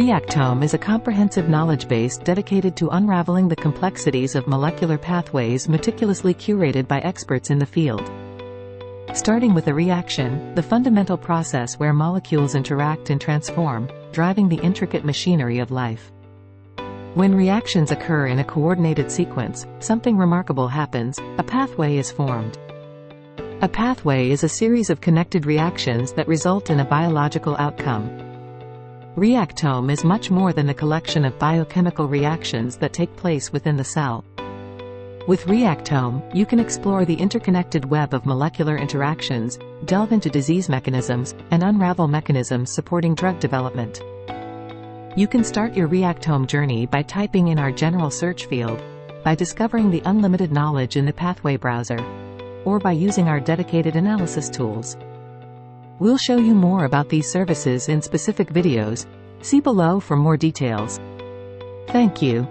Reactome is a comprehensive knowledge base dedicated to unraveling the complexities of molecular pathways meticulously curated by experts in the field. Starting with a reaction, the fundamental process where molecules interact and transform, driving the intricate machinery of life. When reactions occur in a coordinated sequence, something remarkable happens: a pathway is formed. A pathway is a series of connected reactions that result in a biological outcome. Reactome is much more than a collection of biochemical reactions that take place within the cell. With Reactome, you can explore the interconnected web of molecular interactions, delve into disease mechanisms, and unravel mechanisms supporting drug development. You can start your Reactome journey by typing in our general search field, by discovering the unlimited knowledge in the Pathway browser, or by using our dedicated analysis tools. We'll show you more about these services in specific videos. See below for more details. Thank you.